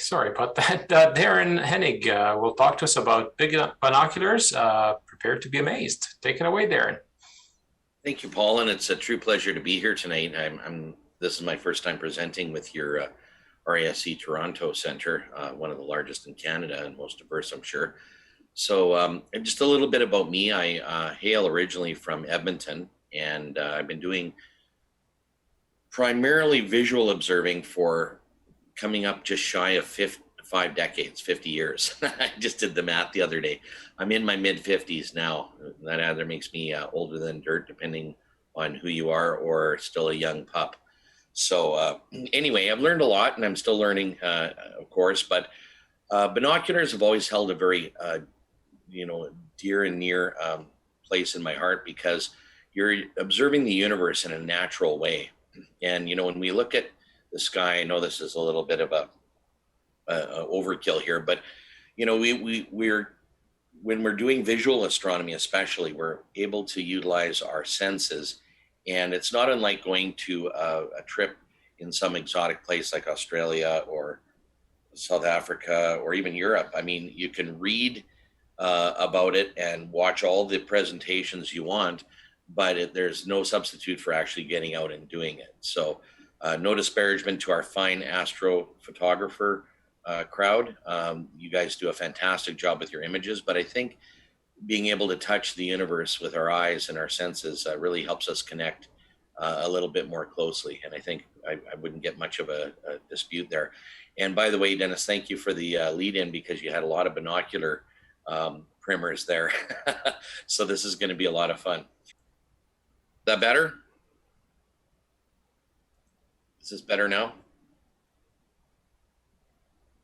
Sorry about that. Darren Hennig will talk to us about big binoculars. Prepare to be amazed. Take it away, Darren. Thank you, Paul, and it's a true pleasure to be here tonight. This is my first time presenting with your RASC Toronto Centre, one of the largest in Canada and most diverse, I'm sure. So just a little bit about me. I hail originally from Edmonton, and I've been doing primarily visual observing for coming up just shy of 5 decades, 50 years. I just did the math the other day. I'm in my mid 50s now. That either makes me older than dirt, depending on who you are, or still a young pup. So anyway, I've learned a lot, and I'm still learning, of course, but binoculars have always held a very, dear and near place in my heart, because you're observing the universe in a natural way. And, when we look at the sky, I know this is a little bit of a overkill here, but we're when we're doing visual astronomy, especially, we're able to utilize our senses, and it's not unlike going to a trip in some exotic place like Australia or South Africa or even Europe. I mean, you can read about it and watch all the presentations you want, but there's no substitute for actually getting out and doing it. So no disparagement to our fine astro photographer crowd. You guys do a fantastic job with your images, but I think being able to touch the universe with our eyes and our senses really helps us connect a little bit more closely. And I think I wouldn't get much of a dispute there. And by the way, Dennis, thank you for the lead in, because you had a lot of binocular primers there. So this is going to be a lot of fun. Is that better? Is this better now?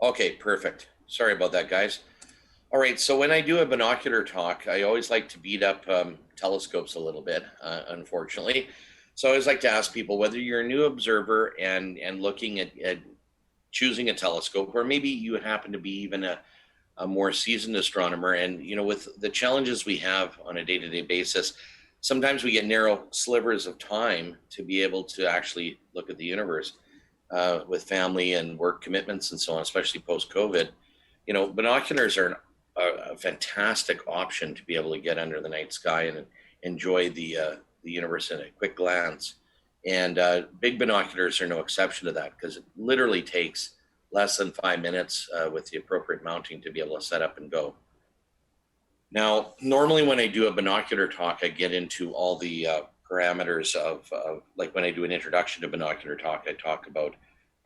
Okay, perfect. Sorry about that, guys. All right, so when I do a binocular talk, I always like to beat up telescopes a little bit, unfortunately. So I always like to ask people whether you're a new observer and looking at choosing a telescope, or maybe you happen to be even a more seasoned astronomer. And, with the challenges we have on a day-to-day basis, sometimes we get narrow slivers of time to be able to actually look at the universe with family and work commitments and so on, especially post-COVID. Binoculars are a fantastic option to be able to get under the night sky and enjoy the universe in a quick glance. And big binoculars are no exception to that, because it literally takes less than 5 minutes with the appropriate mounting to be able to set up and go. Now, normally when I do a binocular talk, I get into all the parameters of like when I do an introduction to binocular talk, I talk about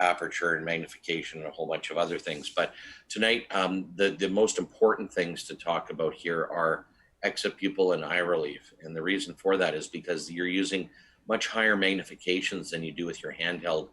aperture and magnification and a whole bunch of other things. But tonight, the most important things to talk about here are exit pupil and eye relief. And the reason for that is because you're using much higher magnifications than you do with your handheld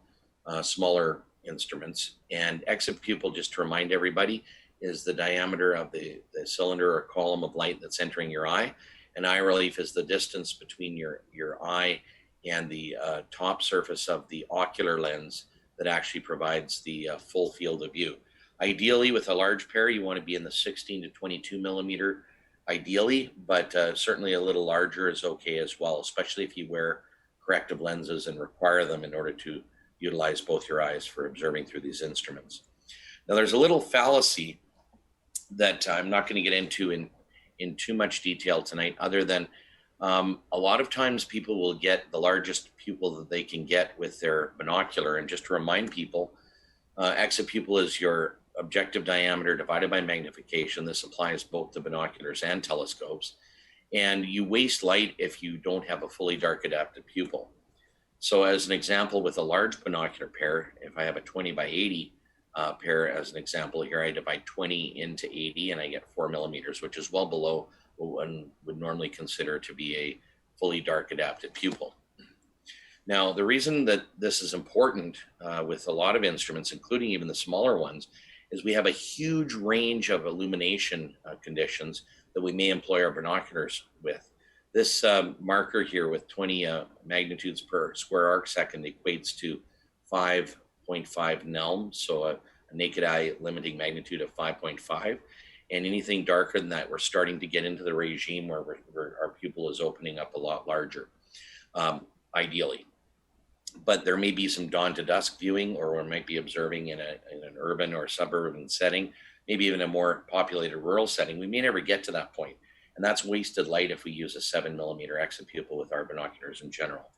smaller instruments. And exit pupil, just to remind everybody, is the diameter of the cylinder or column of light that's entering your eye. And eye relief is the distance between your eye and the top surface of the ocular lens that actually provides the full field of view. Ideally, with a large pair, you want to be in the 16 to 22 millimeter, ideally, but certainly a little larger is okay as well, especially if you wear corrective lenses and require them in order to utilize both your eyes for observing through these instruments. Now, there's a little fallacy that I'm not going to get into in too much detail tonight, other than a lot of times people will get the largest pupil that they can get with their binocular. And just to remind people, exit pupil is your objective diameter divided by magnification. This applies both to binoculars and telescopes. And you waste light if you don't have a fully dark adapted pupil. So as an example, with a large binocular pair, if I have a 20 by 80 pair as an example here, I divide 20 into 80 and I get 4 millimeters, which is well below what one would normally consider to be a fully dark adapted pupil. Now, the reason that this is important with a lot of instruments, including even the smaller ones, is we have a huge range of illumination conditions that we may employ our binoculars with. This marker here with 20 magnitudes per square arc second equates to 5.5 nelm, so a naked eye limiting magnitude of 5.5. And anything darker than that, we're starting to get into the regime where our pupil is opening up a lot larger, ideally. but there may be some dawn to dusk viewing, or we might be observing in an urban or suburban setting, maybe even a more populated rural setting. We may never get to that point, and that's wasted light if we use a 7mm exopupil with our binoculars in general.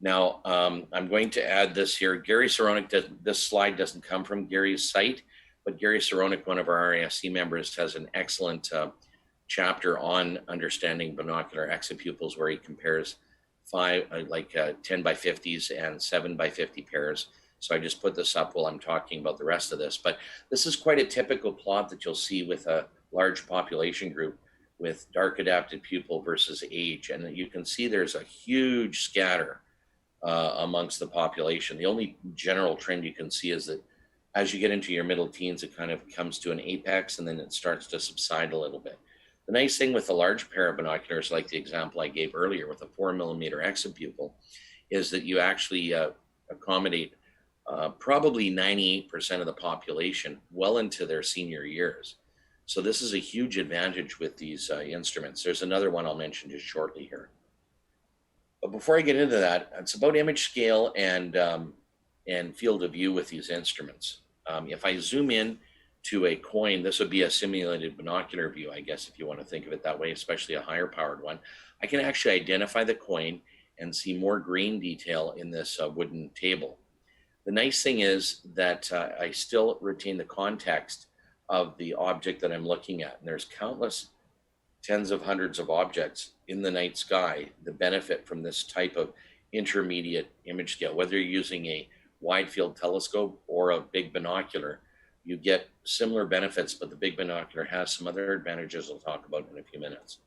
Now, I'm going to add this here. Gary Saronic, this slide doesn't come from Gary's site, but Gary Saronic, one of our RASC members, has an excellent chapter on understanding binocular exopupils, where he compares 10 by 50s and 7 by 50 pairs. So I just put this up while I'm talking about the rest of this. But this is quite a typical plot that you'll see with a large population group with dark adapted pupil versus age. And you can see there's a huge scatter amongst the population. The only general trend you can see is that as you get into your middle teens, it kind of comes to an apex and then it starts to subside a little bit. The nice thing with a large pair of binoculars, like the example I gave earlier with a 4mm exopupil, is that you actually accommodate probably 98% of the population well into their senior years. So this is a huge advantage with these instruments. There's another one I'll mention just shortly here. But before I get into that, it's about image scale and field of view with these instruments. If I zoom in to a coin, this would be a simulated binocular view, I guess, if you want to think of it that way, especially a higher powered one. I can actually identify the coin and see more grain detail in this wooden table. The nice thing is that I still retain the context of the object that I'm looking at. And there's countless tens of hundreds of objects in the night sky that benefit from this type of intermediate image scale. Whether you're using a wide field telescope or a big binocular, you get similar benefits, but the big binocular has some other advantages I'll talk about in a few minutes.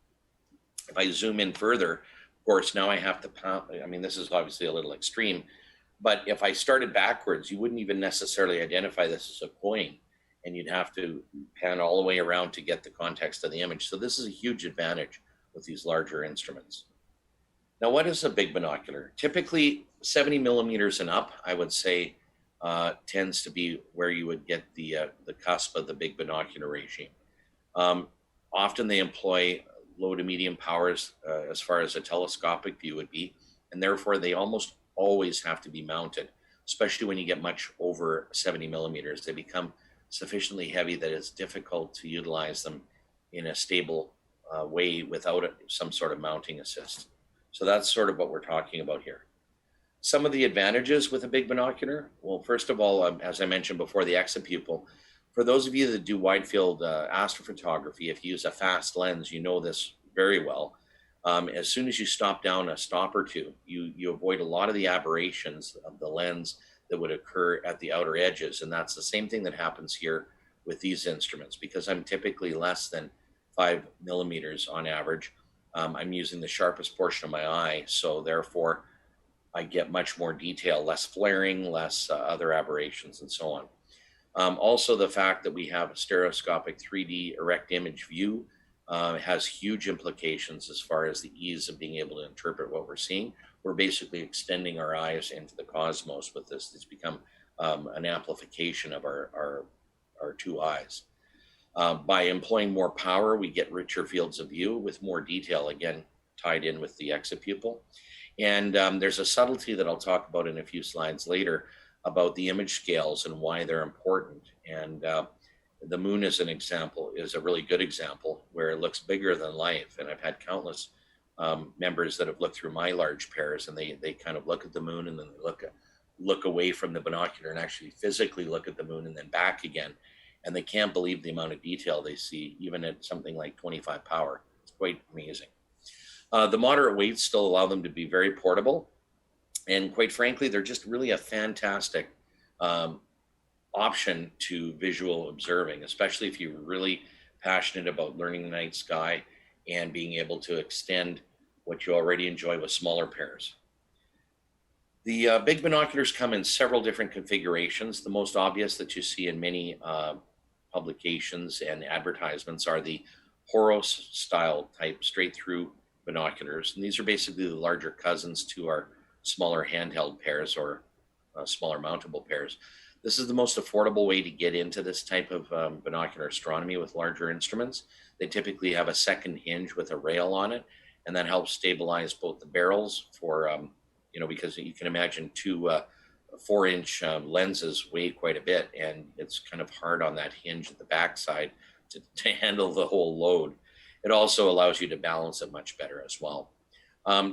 If I zoom in further, of course, now I have to pound. I mean, this is obviously a little extreme, but if I started backwards, you wouldn't even necessarily identify this as a coin, and you'd have to pan all the way around to get the context of the image. So this is a huge advantage with these larger instruments. Now, what is a big binocular? Typically 70mm and up, I would say, tends to be where you would get the cusp of the big binocular regime. Often they employ low to medium powers as far as a telescopic view would be, and therefore they almost always have to be mounted, especially when you get much over 70mm. They become sufficiently heavy that it's difficult to utilize them in a stable way without some sort of mounting assist. So that's sort of what we're talking about here. Some of the advantages with a big binocular, well, first of all, as I mentioned before, the exopupil. For those of you that do wide field astrophotography, if you use a fast lens, you know this very well. As soon as you stop down a stop or two, you avoid a lot of the aberrations of the lens that would occur at the outer edges. And that's the same thing that happens here with these instruments. Because I'm typically less than 5mm on average, I'm using the sharpest portion of my eye. So therefore, I get much more detail, less flaring, less other aberrations, and so on. Also, the fact that we have a stereoscopic 3D erect image view has huge implications as far as the ease of being able to interpret what we're seeing. We're basically extending our eyes into the cosmos with this. It's become an amplification of our two eyes. By employing more power, we get richer fields of view with more detail, again, tied in with the exopupil. And there's a subtlety that I'll talk about in a few slides later about the image scales and why they're important. And the moon is an example, is a really good example where it looks bigger than life. And I've had countless members that have looked through my large pairs, and they kind of look at the moon and then they look away from the binocular and actually physically look at the moon and then back again. And they can't believe the amount of detail they see, even at something like 25 power. It's quite amazing. The moderate weights still allow them to be very portable. And quite frankly, they're just really a fantastic option to visual observing, especially if you're really passionate about learning the night sky and being able to extend what you already enjoy with smaller pairs. The big binoculars come in several different configurations. The most obvious that you see in many publications and advertisements are the Horos style type straight through binoculars. And these are basically the larger cousins to our smaller handheld pairs or smaller mountable pairs. This is the most affordable way to get into this type of binocular astronomy with larger instruments. They typically have a second hinge with a rail on it, and that helps stabilize both the barrels for you know, because you can imagine two 4-inch lenses weigh quite a bit, and it's kind of hard on that hinge at the backside to handle the whole load. It also allows you to balance it much better as well.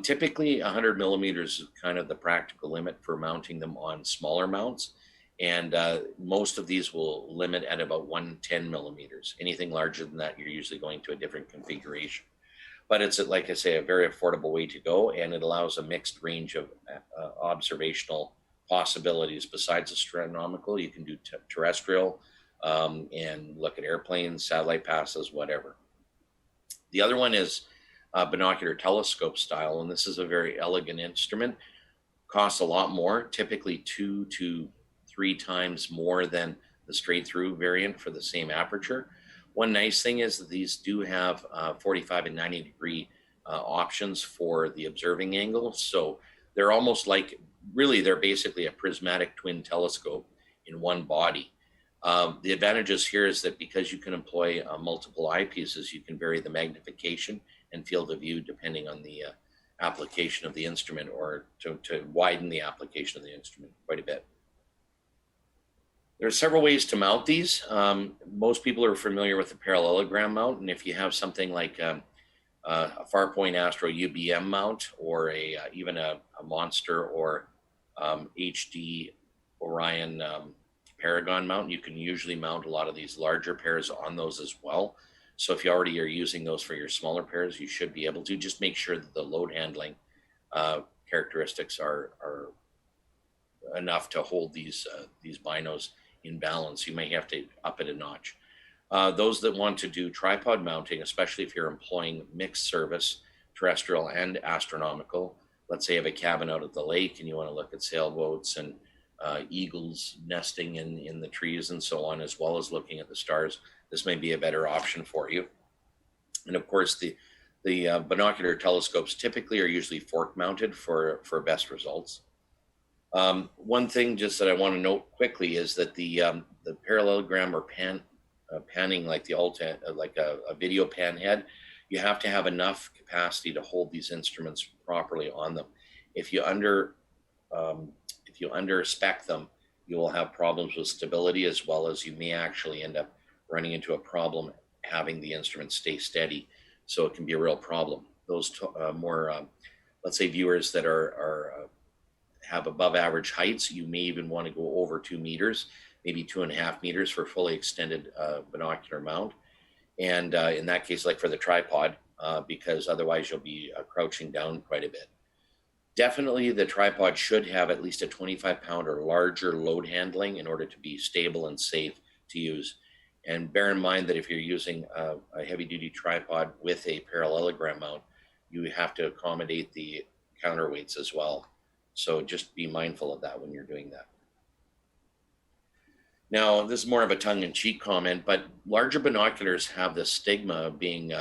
Typically 100 millimeters is kind of the practical limit for mounting them on smaller mounts. And most of these will limit at about 110 millimeters. Anything larger than that, you're usually going to a different configuration. But it's, like I say, a very affordable way to go, and it allows a mixed range of observational possibilities. Besides astronomical, you can do terrestrial and look at airplanes, satellite passes, whatever. The other one is binocular telescope style, and this is a very elegant instrument. Costs a lot more, typically 2 to 3 times more than the straight through variant for the same aperture. One nice thing is that these do have 45 and 90 degree options for the observing angle. So they're almost like, really, they're basically a prismatic twin telescope in one body. The advantages here is that because you can employ multiple eyepieces, you can vary the magnification and field of view depending on the application of the instrument, or to widen the application of the instrument quite a bit. There are several ways to mount these. Most people are familiar with the parallelogram mount, and if you have something like a Farpoint Astro UBM mount, or even a Monster or HD Orion Paragon mount, you can usually mount a lot of these larger pairs on those as well. So if you already are using those for your smaller pairs, you should be able to. Just make sure that the load handling characteristics are enough to hold these binos in balance. You may have to up it a notch. Those that want to do tripod mounting, especially if you're employing mixed service, terrestrial and astronomical, let's say you have a cabin out at the lake and you want to look at sailboats and eagles nesting in the trees and so on, as well as looking at the stars, this may be a better option for you. And of course, the binocular telescopes typically are usually fork mounted for best results. One thing just that I want to note quickly is that the parallelogram or panning, like the like a video pan head, you have to have enough capacity to hold these instruments properly on them. If you under spec them, you will have problems with stability, as well as you may actually end up running into a problem having the instrument stay steady. So it can be a real problem. Those more, let's say, viewers that have above average heights, you may even want to go over 2 meters, maybe 2.5 meters for fully extended binocular mount. And in that case, like for the tripod, because otherwise you'll be crouching down quite a bit. Definitely the tripod should have at least a 25-pound or larger load handling in order to be stable and safe to use. And bear in mind that if you're using a heavy-duty tripod with a parallelogram mount, you have to accommodate the counterweights as well. So just be mindful of that when you're doing that. Now, this is more of a tongue-in-cheek comment, but larger binoculars have the stigma of being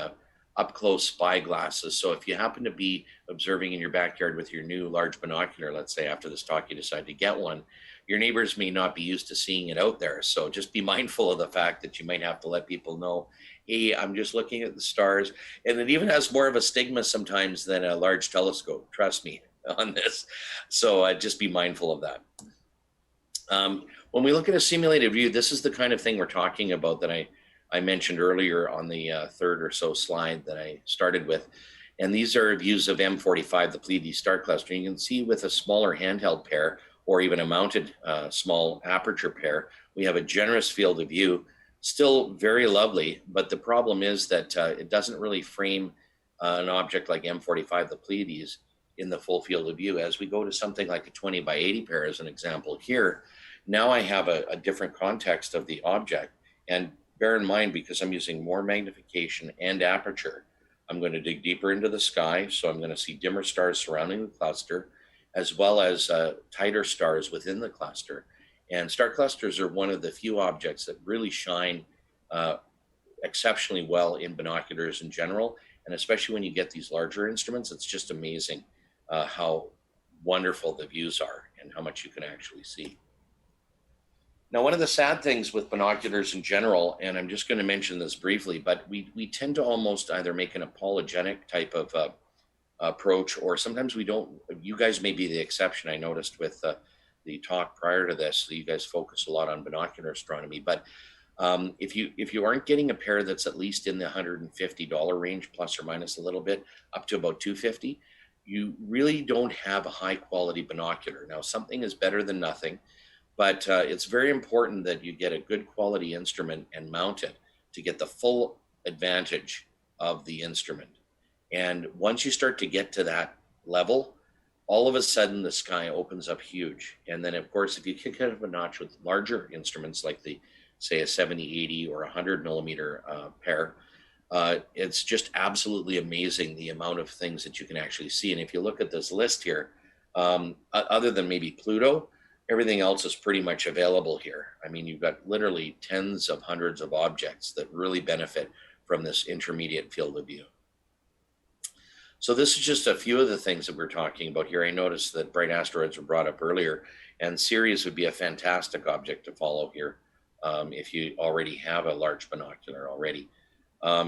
up-close spy glasses. So if you happen to be observing in your backyard with your new large binocular, let's say after this talk you decide to get one, your neighbors may not be used to seeing it out there. So just be mindful of the fact that you might have to let people know, hey, I'm just looking at the stars. And it even has more of a stigma sometimes than a large telescope, trust me on this. So just be mindful of that. When we look at a simulated view, this is the kind of thing we're talking about that I mentioned earlier on the third or so slide that I started with. And these are views of M45, the Pleiades star cluster. You can see with a smaller handheld pair, or even a mounted small aperture pair, we have a generous field of view, still very lovely. But the problem is that it doesn't really frame an object like M45, the Pleiades, in the full field of view. As we go to something like a 20 by 80 pair, as an example here, now I have a different context of the object. And bear in mind, because I'm using more magnification and aperture, I'm going to dig deeper into the sky. So I'm going to see dimmer stars surrounding the cluster, as well as tighter stars within the cluster. And star clusters are one of the few objects that really shine exceptionally well in binoculars in general. And especially when you get these larger instruments, it's just amazing how wonderful the views are and how much you can actually see. Now, one of the sad things with binoculars in general, and I'm just going to mention this briefly, but we tend to almost either make an apologetic type of approach, or sometimes we don't. You guys may be the exception. I noticed with the talk prior to this, you guys focus a lot on binocular astronomy, but if you aren't getting a pair that's at least in the $150 range, plus or minus a little bit, up to about $250, you really don't have a high quality binocular. Now, something is better than nothing, but it's very important that you get a good quality instrument and mount it to get the full advantage of the instrument. And once you start to get to that level, all of a sudden the sky opens up huge. And then, of course, if you kick it up a notch with larger instruments like the, say, a 70, 80 or 100 millimeter pair, it's just absolutely amazing the amount of things that you can actually see. And if you look at this list here, other than maybe Pluto, everything else is pretty much available here. I mean, you've got literally tens of hundreds of objects that really benefit from this intermediate field of view. So this is just a few of the things that we're talking about here. I noticed that bright asteroids were brought up earlier, and Sirius would be a fantastic object to follow here if you already have a large binocular already.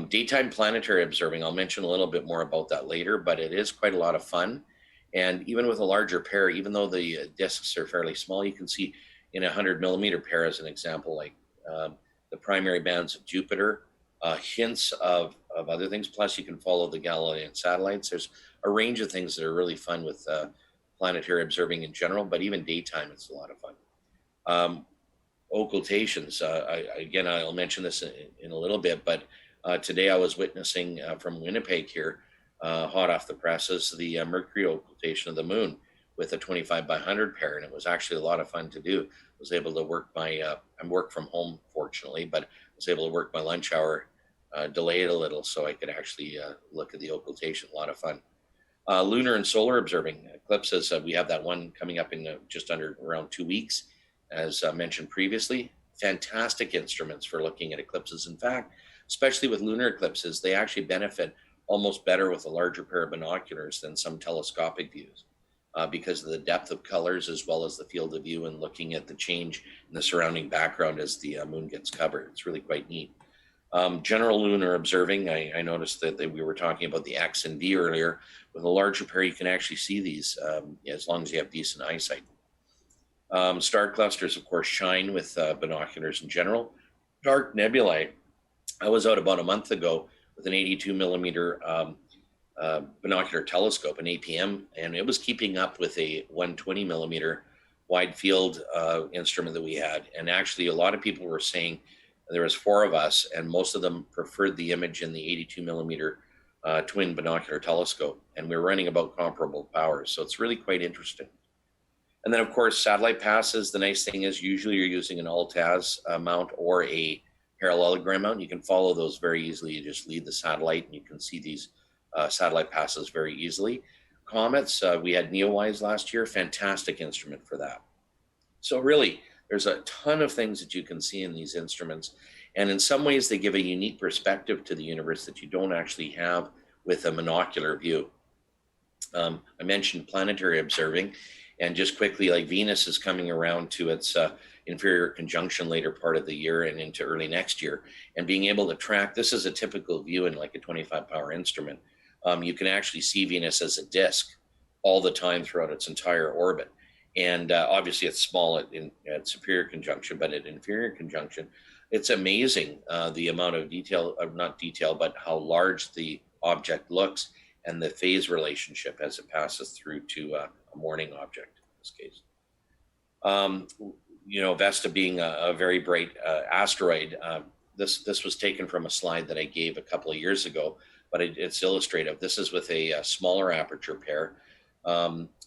Daytime planetary observing, I'll mention a little bit more about that later, but it is quite a lot of fun. And even with a larger pair, even though the discs are fairly small, you can see in a 100 millimeter pair, as an example, like the primary bands of Jupiter, hints of other things. Plus, you can follow the Galilean satellites. There's a range of things that are really fun with planetary observing in general, but even daytime, it's a lot of fun. Occultations, again, I'll mention this in a little bit, but today I was witnessing from Winnipeg here, hot off the presses, the Mercury occultation of the moon with a 25 by 100 pair, and it was actually a lot of fun to do. I was able to work my, I work from home fortunately, but I was able to work my lunch hour, delay it a little so I could actually look at the occultation. A lot of fun. Lunar and solar observing eclipses, we have that one coming up in just under around 2 weeks, as mentioned previously. Fantastic instruments for looking at eclipses. In fact, especially with lunar eclipses, they actually benefit almost better with a larger pair of binoculars than some telescopic views because of the depth of colors as well as the field of view and looking at the change in the surrounding background as the moon gets covered. It's really quite neat. General lunar observing, I noticed that we were talking about the X and V earlier. With a larger pair, you can actually see these as long as you have decent eyesight. Star clusters, of course, shine with binoculars in general. Dark nebulae. I was out about a month ago with an 82 millimeter binocular telescope, an APM, and it was keeping up with a 120 millimeter wide field instrument that we had. And actually, a lot of people were saying, there was 4 of us, and most of them preferred the image in the 82 millimeter twin binocular telescope, and we were running about comparable powers. So it's really quite interesting. And then, of course, satellite passes. The nice thing is usually you're using an ALTAS mount or a parallelogram mount. You can follow those very easily. You just lead the satellite, and you can see these satellite passes very easily. Comets, we had Neowise last year. Fantastic instrument for that. So really, there's a ton of things that you can see in these instruments. And in some ways, they give a unique perspective to the universe that you don't actually have with a monocular view. I mentioned planetary observing. And just quickly, like Venus is coming around to its inferior conjunction later part of the year and into early next year. And being able to track, this is a typical view in like a 25 power instrument. You can actually see Venus as a disk all the time throughout its entire orbit. And obviously it's small at superior conjunction, but at inferior conjunction, it's amazing the amount of detail, not detail, but how large the object looks and the phase relationship as it passes through to a morning object in this case. You know, Vesta being a very bright asteroid, this was taken from a slide that I gave a couple of years ago, but it's illustrative. This is with a smaller aperture pair.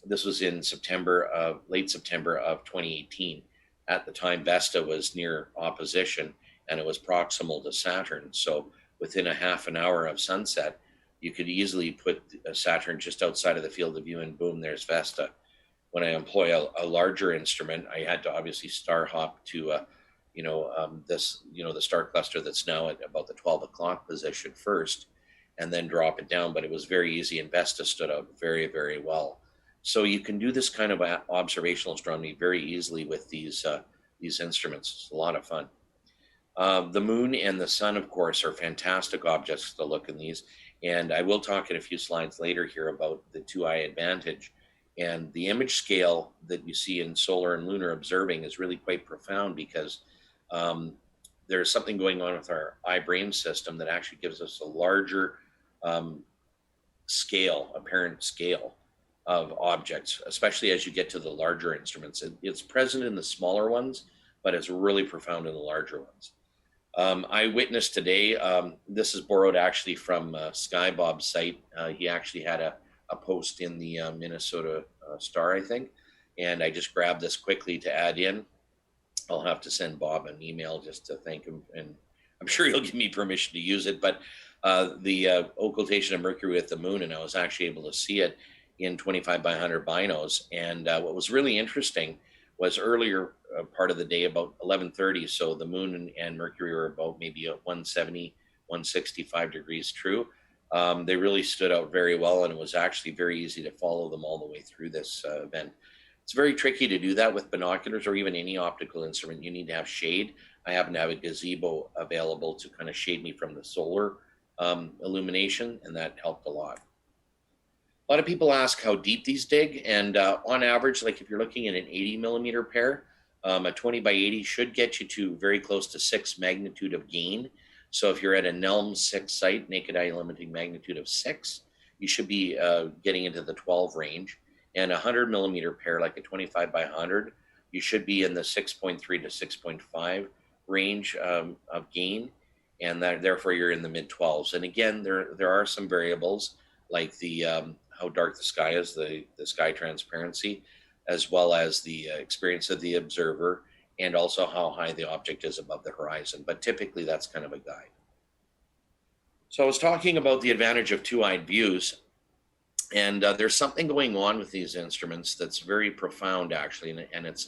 This was in late September of 2018. At the time, Vesta was near opposition and it was proximal to Saturn. So within a half an hour of sunset, you could easily put Saturn just outside of the field of view and boom, there's Vesta. When I employ a larger instrument, I had to obviously star hop to, the star cluster that's now at about the 12 o'clock position first, and then drop it down. But it was very easy, and Vesta stood out very, very well. So you can do this kind of observational astronomy very easily with these instruments. It's a lot of fun. The moon and the sun, of course, are fantastic objects to look in these. And I will talk in a few slides later here about the 2-eye advantage. And the image scale that you see in solar and lunar observing is really quite profound, because there's something going on with our eye brain system that actually gives us a larger apparent scale of objects, especially as you get to the larger instruments. It's present in the smaller ones, but it's really profound in the larger ones. I witnessed today, this is borrowed actually from Sky Bob's site. He actually had a post in the Minnesota Star, I think, and I just grabbed this quickly to add in. I'll have to send Bob an email just to thank him, and I'm sure he'll give me permission to use it. But the occultation of Mercury with the moon, and I was actually able to see it in 25 by 100 binos. And what was really interesting was earlier part of the day, about 11:30. So the moon and Mercury were about maybe at 170, 165 degrees true. They really stood out very well, and it was actually very easy to follow them all the way through this event. It's very tricky to do that with binoculars or even any optical instrument. You need to have shade. I happen to have a gazebo available to kind of shade me from the solar illumination, and that helped a lot. A lot of people ask how deep these dig, and on average, like if you're looking at an 80 millimeter pair, a 20 by 80 should get you to very close to 6 magnitude of gain. So if you're at a NELM 6 site, naked eye limiting magnitude of 6, you should be getting into the 12 range. And a 100 millimeter pair, like a 25 by 100, you should be in the 6.3 to 6.5 range of gain, and therefore you're in the mid 12s. And again, there are some variables like the how dark the sky is, the sky transparency, as well as the experience of the observer, and also how high the object is above the horizon. But typically that's kind of a guide. So I was talking about the advantage of 2-eyed views, and there's something going on with these instruments that's very profound, actually. And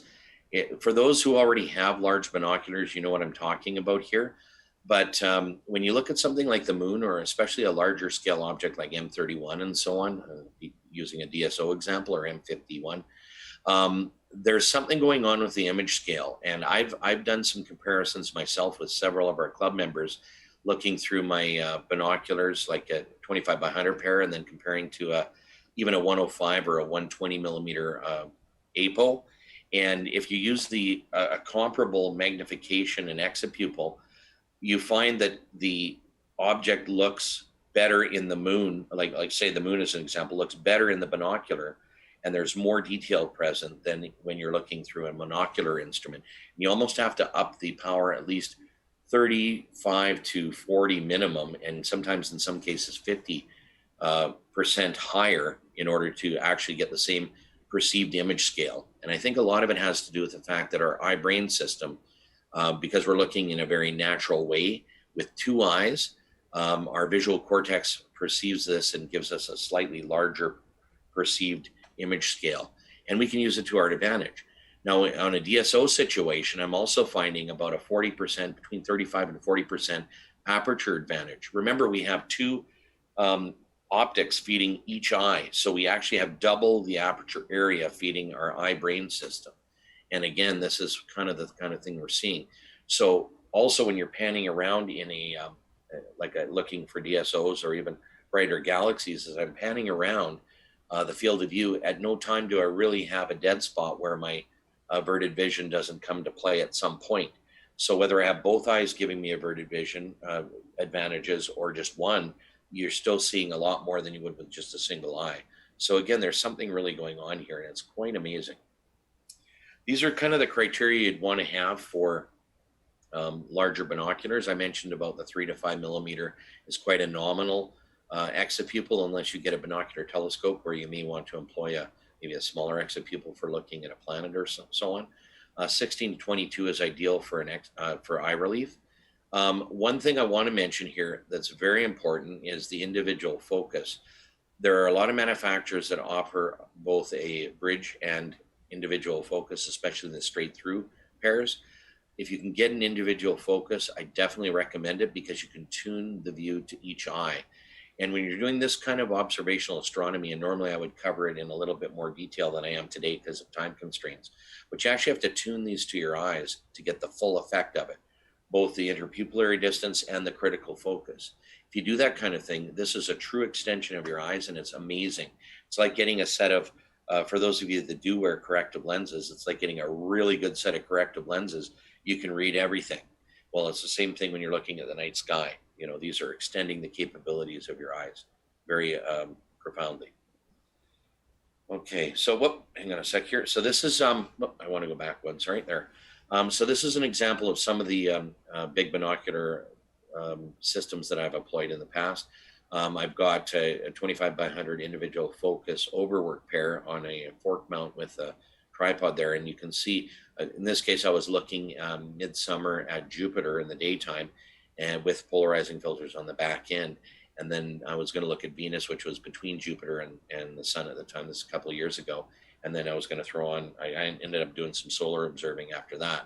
for those who already have large binoculars, you know what I'm talking about here. But when you look at something like the moon, or especially a larger scale object like M31 and so on, using a DSO example, or M51, there's something going on with the image scale. And I've done some comparisons myself with several of our club members, looking through my binoculars, like a 25 by 100 pair, and then comparing to even a 105 or a 120 millimeter APO. And if you use a comparable magnification and exapupil, you find that the object looks better in the moon, like say the moon as an example, looks better in the binocular, and there's more detail present than when you're looking through a monocular instrument. You almost have to up the power at least 35 to 40 minimum, and sometimes in some cases 50% higher, in order to actually get the same perceived image scale. And I think a lot of it has to do with the fact that our eye brain system, because we're looking in a very natural way with 2 eyes, our visual cortex perceives this and gives us a slightly larger perceived image scale, and we can use it to our advantage. Now, on a DSO situation, I'm also finding about a 40%, between 35 and 40% aperture advantage. Remember, we have 2 optics feeding each eye, so we actually have double the aperture area feeding our eye brain system. And again, this is kind of the thing we're seeing. So also when you're panning around in looking for DSOs or even brighter galaxies, as I'm panning around the field of view, at no time do I really have a dead spot where my averted vision doesn't come to play at some point. So whether I have both eyes giving me averted vision advantages or just one, you're still seeing a lot more than you would with just a single eye. So again, there's something really going on here, and it's quite amazing. These are kind of the criteria you'd want to have for larger binoculars. I mentioned about the 3 to 5 millimeter is quite a nominal exapupil, unless you get a binocular telescope where you may want to employ maybe a smaller exapupil for looking at a planet or so on. 16 to 22 is ideal for eye relief. One thing I want to mention here that's very important is the individual focus. There are a lot of manufacturers that offer both a bridge and individual focus, especially in the straight through pairs. If you can get an individual focus, I definitely recommend it, because you can tune the view to each eye. And when you're doing this kind of observational astronomy, and normally I would cover it in a little bit more detail than I am today because of time constraints, but you actually have to tune these to your eyes to get the full effect of it, both the interpupillary distance and the critical focus. If you do that kind of thing, this is a true extension of your eyes, and it's amazing. It's like getting a set of, for those of you that do wear corrective lenses, it's like getting a really good set of corrective lenses. You can read everything. Well, it's the same thing when you're looking at the night sky. You know, these are extending the capabilities of your eyes very profoundly. Okay, so hang on a sec here. So this is, I want to go back once, right there. So this is an example of some of the big binocular systems that I've employed in the past. I've got a 25 by 100 individual focus overwork pair on a fork mount with a tripod there. And you can see, in this case, I was looking midsummer at Jupiter in the daytime and with polarizing filters on the back end. And then I was going to look at Venus, which was between Jupiter and the sun at the time. This is a couple of years ago. And then I was going to throw on, I ended up doing some solar observing after that.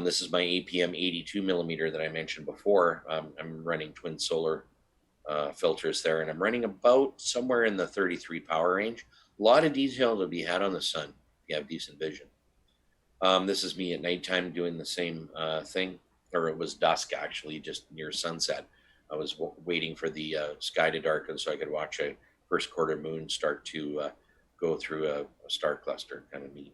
This is my APM 82 millimeter that I mentioned before. I'm running twin solar filters there, and I'm running about somewhere in the 33 power range. A lot of detail to be had on the sun if you have decent vision. This is me at nighttime doing the same thing, or it was dusk actually, just near sunset. I was waiting for the sky to darken so I could watch a first quarter moon start to go through a star cluster, kind of neat.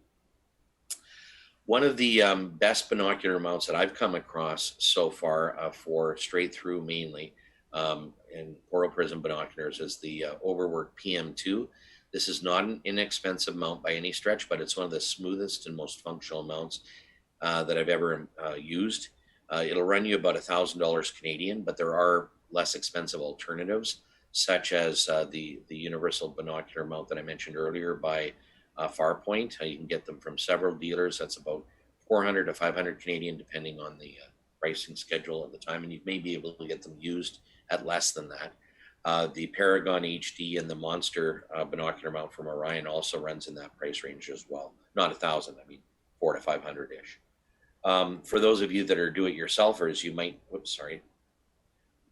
One of the best binocular mounts that I've come across so far for straight through mainly in Poro Prism binoculars is the Overwork PM2. This is not an inexpensive mount by any stretch, but it's one of the smoothest and most functional mounts that I've ever used. It'll run you about $1,000 Canadian, but there are less expensive alternatives, such as the universal binocular mount that I mentioned earlier by Farpoint. You can get them from several dealers. That's about 400 to 500 Canadian, depending on the pricing schedule at the time, and you may be able to get them used at less than that. The Paragon HD and the Monster binocular mount from Orion also runs in that price range as well. Not 1,000, I mean 400 to 500-ish. For those of you that are do-it-yourselfers, you might,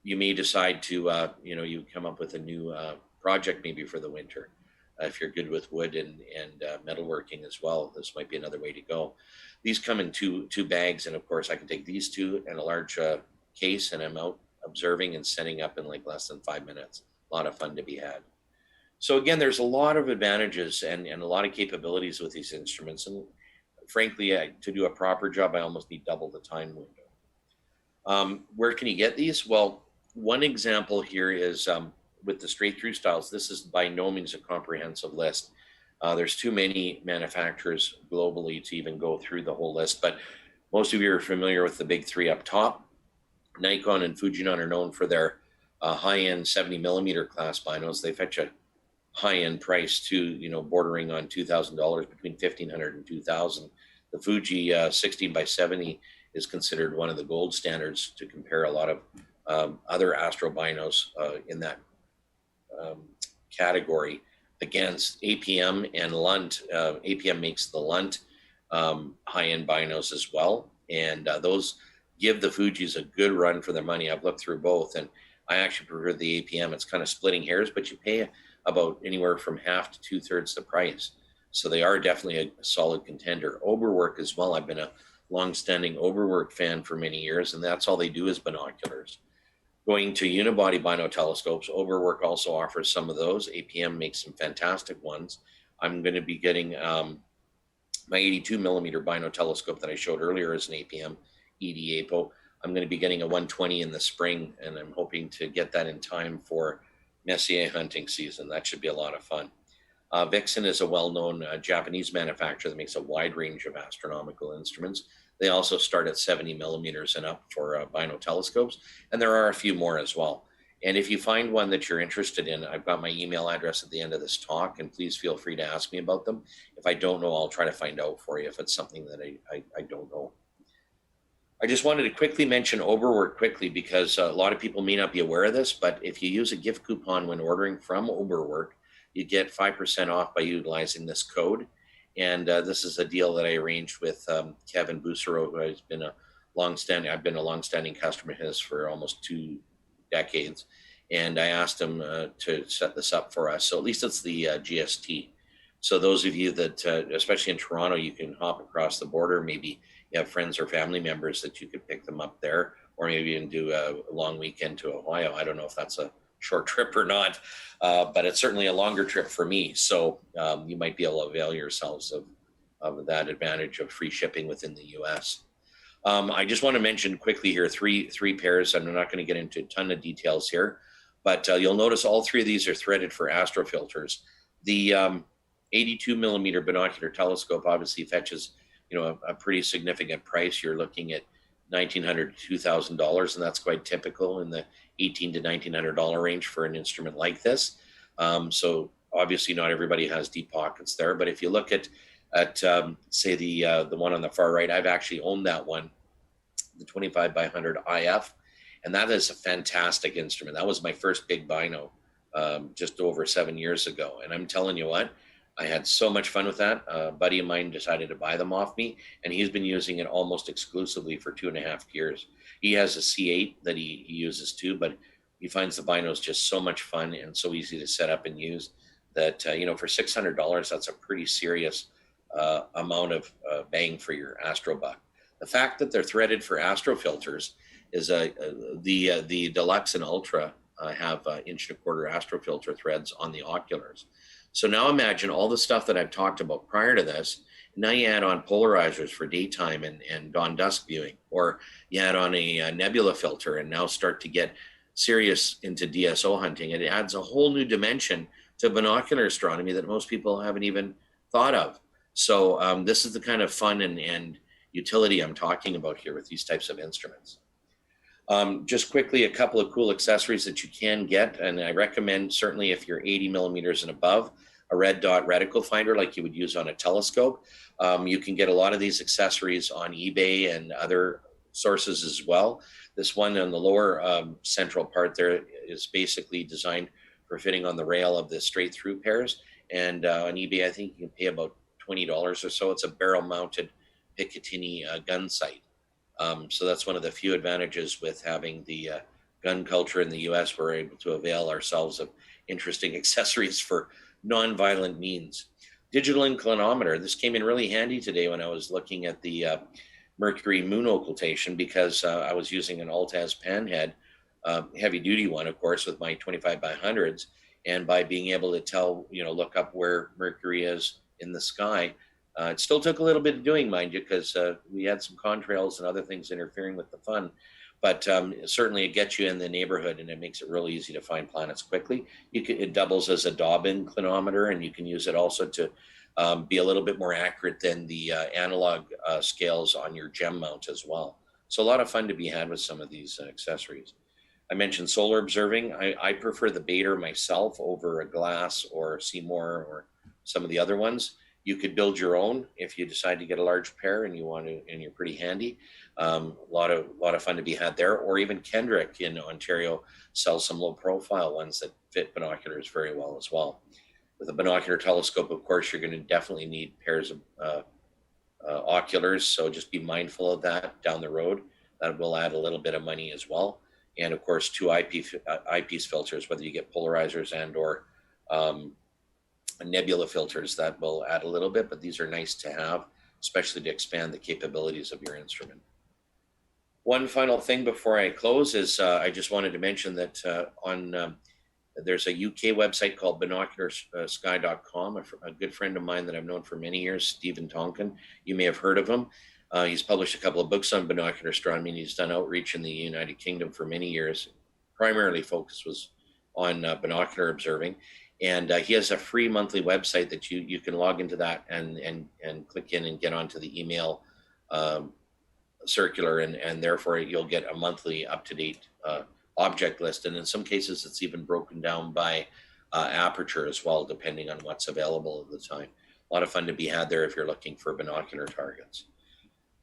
you may decide to, you come up with a new project maybe for the winter. If you're good with wood and metalworking as well, this might be another way to go. These come in two bags, and of course I can take these two and a large case, and I'm out observing and setting up in like less than 5 minutes. A lot of fun to be had. So again, there's a lot of advantages and a lot of capabilities with these instruments, and frankly, to do a proper job, I almost need double the time window. Where can you get these? Well, one example here is with the straight through styles. This is by no means a comprehensive list. There's too many manufacturers globally to even go through the whole list, but most of you are familiar with the big three up top. Nikon and Fujinon are known for their high-end 70 millimeter class binos. They fetch a high-end price too, bordering on $2,000, between $1,500 and $2,000. The Fuji 16 by 70 is considered one of the gold standards to compare a lot of other astro binos in that category against APM and Lunt. APM makes the Lunt high-end binos as well, and those give the Fujis a good run for their money. I've looked through both, and I actually prefer the APM. It's kind of splitting hairs, but you pay about anywhere from half to 2/3 the price. So they are definitely a solid contender. Overwork as well. I've been a long-standing Overwork fan for many years, and that's all they do is binoculars. Going to unibody bino telescopes, Overwork also offers some of those. APM makes some fantastic ones. I'm going to be getting my 82 millimeter bino telescope that I showed earlier as an APM ED-APO. I'm going to be getting a 120 in the spring, and I'm hoping to get that in time for Messier hunting season. That should be a lot of fun. Vixen is a well-known Japanese manufacturer that makes a wide range of astronomical instruments. They also start at 70 millimeters and up for bino telescopes, and there are a few more as well. And if you find one that you're interested in, I've got my email address at the end of this talk, and please feel free to ask me about them. If I don't know, I'll try to find out for you if it's something that I don't know. I just wanted to quickly mention Overwork quickly because a lot of people may not be aware of this, but if you use a gift coupon when ordering from Overwork, you get 5% off by utilizing this code. And this is a deal that I arranged with Kevin Busero, who has been I've been a long-standing customer of his for almost 2 decades. And I asked him to set this up for us. So at least it's the GST. So those of you that, especially in Toronto, you can hop across the border. Maybe you have friends or family members that you could pick them up there, or maybe even do a long weekend to Ohio. I don't know if that's a short trip or not, but it's certainly a longer trip for me. So you might be able to avail yourselves of that advantage of free shipping within the US. I just want to mention quickly here, three pairs, and I'm not going to get into a ton of details here, but you'll notice all three of these are threaded for Astro Filters. The 82 millimeter binocular telescope obviously fetches, a pretty significant price. You're looking at $1,900 to $2,000, and that's quite typical in the $1,800 to $1,900 range for an instrument like this. So obviously not everybody has deep pockets there, but if you look at say the one on the far right, I've actually owned that one, the 25 by 100 IF, and that is a fantastic instrument. That was my first big bino just over 7 years ago, and I'm telling you what, I had so much fun with that. A buddy of mine decided to buy them off me, and he's been using it almost exclusively for 2.5 years. He has a C8 that he uses too, but he finds the binos just so much fun and so easy to set up and use that, for $600, that's a pretty serious amount of bang for your Astro buck. The fact that they're threaded for Astro Filters is the Deluxe and Ultra have 1.25" Astro Filter threads on the oculars. So now imagine all the stuff that I've talked about prior to this. Now you add on polarizers for daytime and dawn dusk viewing, or you add on a nebula filter and now start to get serious into DSO hunting. And it adds a whole new dimension to binocular astronomy that most people haven't even thought of. So this is the kind of fun and utility I'm talking about here with these types of instruments. Just quickly, a couple of cool accessories that you can get, and I recommend certainly if you're 80 millimeters and above, a red dot reticle finder like you would use on a telescope. You can get a lot of these accessories on eBay and other sources as well. This one on the lower central part there is basically designed for fitting on the rail of the straight through pairs. And on eBay, I think you can pay about $20 or so. It's a barrel mounted Picatinny gun sight. So that's one of the few advantages with having the gun culture in the US. We're able to avail ourselves of interesting accessories for non-violent means. Digital inclinometer. This came in really handy today when I was looking at the Mercury moon occultation, because I was using an Altaz panhead, heavy duty one, of course, with my 25 by 100s. And by being able to tell, look up where Mercury is in the sky, it still took a little bit of doing, mind you, because we had some contrails and other things interfering with the fun. But certainly it gets you in the neighborhood, and it makes it really easy to find planets quickly. It doubles as a Dobbin inclinometer, and you can use it also to be a little bit more accurate than the analog scales on your gem mount as well. So a lot of fun to be had with some of these accessories. I mentioned solar observing. I prefer the Bader myself over a Glass or Seymour or some of the other ones. You could build your own if you decide to get a large pair and you want to, and you're pretty handy. A lot of fun to be had there. Or even Kendrick in Ontario sells some low profile ones that fit binoculars very well as well. With a binocular telescope, of course, you're going to definitely need pairs of oculars. So just be mindful of that down the road. That will add a little bit of money as well. And of course, two eyepiece filters, whether you get polarizers and or nebula filters, that will add a little bit, but these are nice to have, especially to expand the capabilities of your instrument. One final thing before I close is I just wanted to mention that there's a UK website called binocularsky.com. A good friend of mine that I've known for many years, Stephen Tonkin, you may have heard of him. He's published a couple of books on binocular astronomy, and he's done outreach in the United Kingdom for many years. Primarily focus was on binocular observing. And he has a free monthly website that you can log into that and click in and get onto the email circular, and therefore you'll get a monthly up-to-date object list. And in some cases, it's even broken down by aperture as well, depending on what's available at the time. A lot of fun to be had there if you're looking for binocular targets.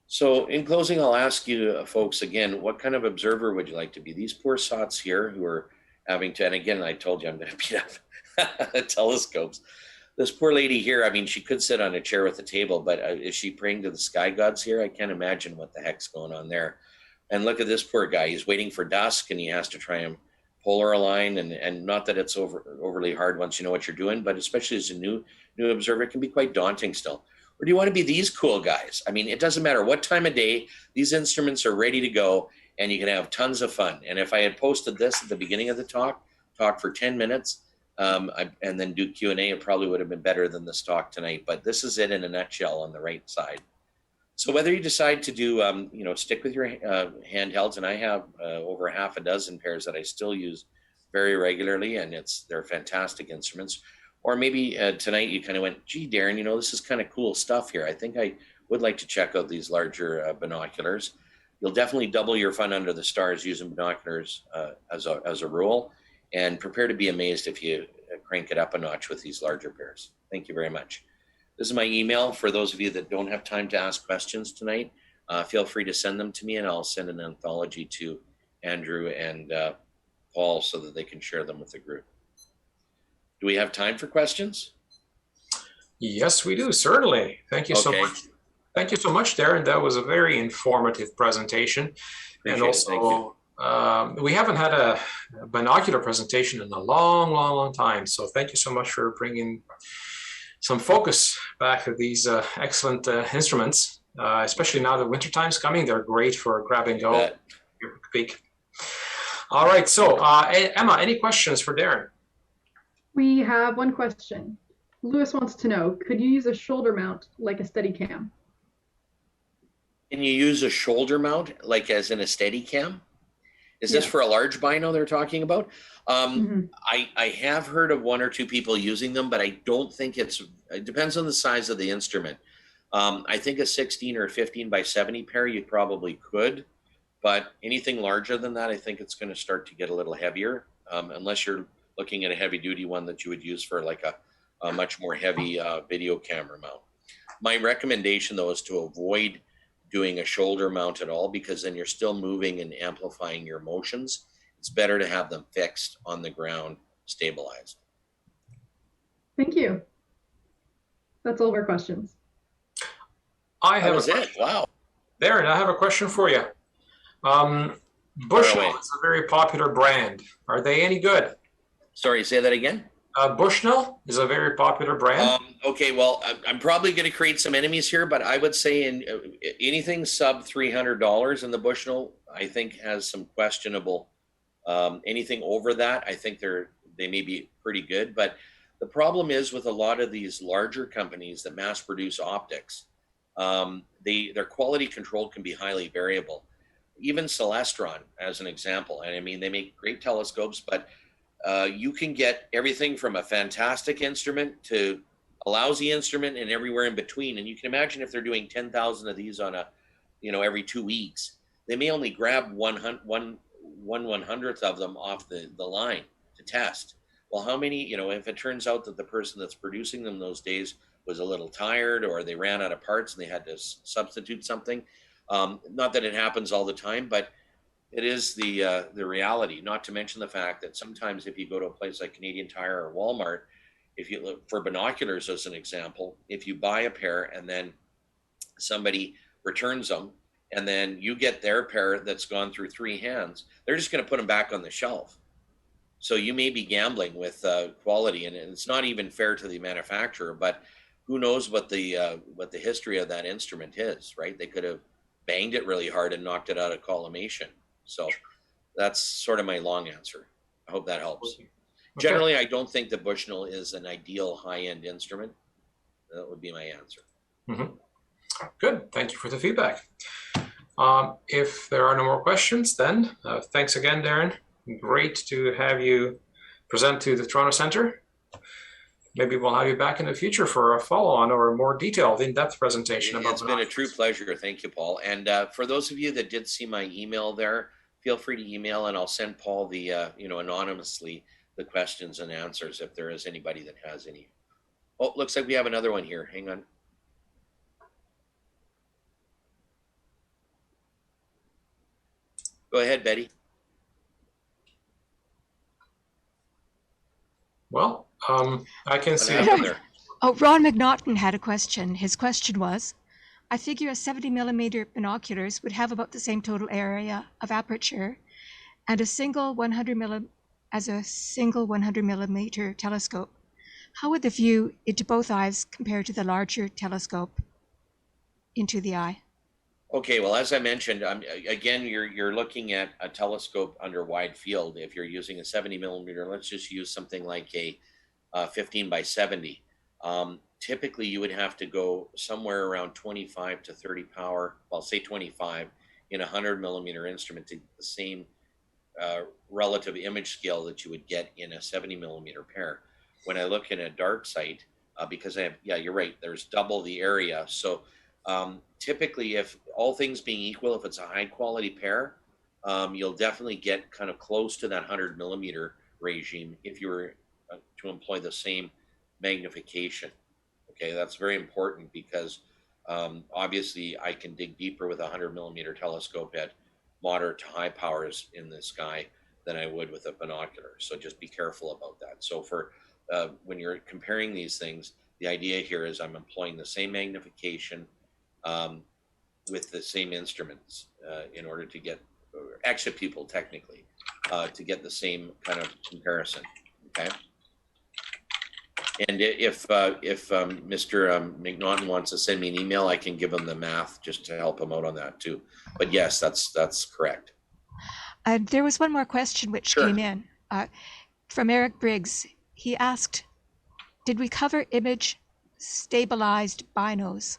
So in closing, I'll ask you folks again, what kind of observer would you like to be? These poor sots here who are having to, and again, I told you I'm going to beat up telescopes. This poor lady here, I mean, she could sit on a chair with a table, but is she praying to the sky gods here? I can't imagine what the heck's going on there. And look at this poor guy. He's waiting for dusk, and he has to try and polar align. And not that it's overly hard once you know what you're doing, but especially as a new observer, it can be quite daunting still. Or do you want to be these cool guys? I mean, it doesn't matter what time of day, these instruments are ready to go. and you can have tons of fun. And if I had posted this at the beginning of the talk for 10 minutes, and then do Q&A, it probably would have been better than this talk tonight. But this is it in a nutshell on the right side. So whether you decide to do, stick with your handhelds, and I have over half a dozen pairs that I still use very regularly, and they're fantastic instruments. Or maybe tonight you kind of went, gee, Darren, this is kind of cool stuff here. I think I would like to check out these larger binoculars. You'll definitely double your fun under the stars using binoculars as a rule, and prepare to be amazed if you crank it up a notch with these larger pairs. Thank you very much. This is my email for those of you that don't have time to ask questions tonight. Feel free to send them to me, and I'll send an anthology to Andrew and Paul so that they can share them with the group. Do we have time for questions? Yes, we do, certainly. Thank you so much. Thank you so much, Darren. That was a very informative presentation. And also, we haven't had a binocular presentation in a long time. So thank you so much for bringing some focus back to these excellent instruments, especially now that wintertime's coming. They're great for grab and go. Peak. All right, so Emma, any questions for Darren? We have one question. Lewis wants to know, could you use a shoulder mount like a Steadicam? Can you use a shoulder mount like as in a Steadicam? Is this for a large bino they're talking about? I have heard of one or two people using them, but I don't think it depends on the size of the instrument. I think a 16 or 15 by 70 pair you probably could, but anything larger than that, I think it's going to start to get a little heavier, unless you're looking at a heavy duty one that you would use for like a much more heavy video camera mount. My recommendation though is to avoid doing a shoulder mount at all, because then you're still moving and amplifying your motions. It's better to have them fixed on the ground, stabilized. Thank you. That's all of our questions. That was it. Wow. Darren, I have a question for you. Bushnell is a very popular brand. Are they any good? Sorry, say that again? Bushnell is a very popular brand. Okay, well, I'm probably going to create some enemies here, but I would say in anything sub $300 in the Bushnell, I think has some questionable. Anything over that, I think they may be pretty good. But the problem is with a lot of these larger companies that mass produce optics, their quality control can be highly variable. Even Celestron, as an example, and I mean, they make great telescopes, but you can get everything from a fantastic instrument to a lousy instrument and everywhere in between. And you can imagine if they're doing 10,000 of these on every 2 weeks, they may only grab one 1/100th of them off the line to test. Well, how many, if it turns out that the person that's producing them those days was a little tired, or they ran out of parts and they had to substitute something. Not that it happens all the time, but it is the reality. Not to mention the fact that sometimes if you go to a place like Canadian Tire or Walmart, if you look for binoculars as an example, if you buy a pair and then somebody returns them, and then you get their pair that's gone through 3 hands, they're just going to put them back on the shelf. So you may be gambling with quality, and it's not even fair to the manufacturer. But who knows what the history of that instrument is, right? They could have banged it really hard and knocked it out of collimation. So that's sort of my long answer. I hope that helps. Okay. Generally, I don't think the Bushnell is an ideal high-end instrument. That would be my answer. Mm-hmm. Good. Thank you for the feedback. If there are no more questions, then thanks again, Darren. Great to have you present to the Toronto Centre. Maybe we'll have you back in the future for a follow-on or a more detailed, in-depth presentation. It's been a true pleasure. Thank you, Paul. And for those of you that did see my email there, feel free to email, and I'll send Paul the, anonymously, the questions and answers if there is anybody that has any. Oh, looks like we have another one here. Hang on. Go ahead, Betty. Well, I can see. Oh, Ron McNaughton had a question. His question was, I figure a 70mm binoculars would have about the same total area of aperture and a single 100mm telescope. How would the view into both eyes compare to the larger telescope into the eye? Okay, well, as I mentioned, again, you're looking at a telescope under wide field. If you're using a 70 millimeter, let's just use something like a 15 by 70. Typically, you would have to go somewhere around 25 to 30 power, well, say 25 in a 100 millimeter instrument to get the same relative image scale that you would get in a 70 millimeter pair. When I look at a dark site, because I have, yeah, you're right, there's double the area. So typically, if all things being equal, if it's a high quality pair, you'll definitely get kind of close to that 100 millimeter regime if you were to employ the same magnification. Okay, that's very important because obviously I can dig deeper with a 100 millimeter telescope at moderate to high powers in the sky than I would with a binocular. So just be careful about that. So for when you're comparing these things, the idea here is I'm employing the same magnification with the same instruments in order to get exit people technically to get the same kind of comparison. Okay. And if Mr. McNaughton wants to send me an email, I can give him the math just to help him out on that too. But yes, that's correct. There was one more question which came in from Eric Briggs. He asked, did we cover image stabilized binos?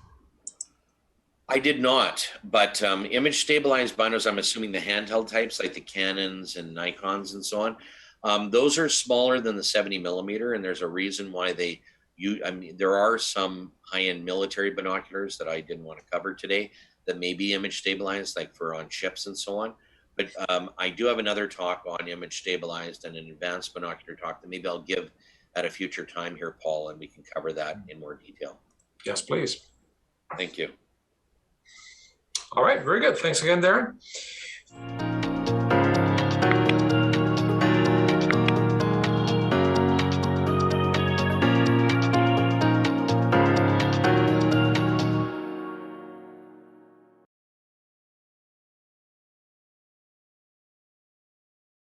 I did not, but image stabilized binos, I'm assuming the handheld types like the Canons and Nikons and so on, those are smaller than the 70 millimeter, and there's a reason why they use, I mean, there are some high-end military binoculars that I didn't want to cover today that may be image stabilized, like for on ships and so on. But I do have another talk on image stabilized and an advanced binocular talk that maybe I'll give at a future time here, Paul, and we can cover that in more detail. Yes, please. Thank you. All right, very good. Thanks again, Darren.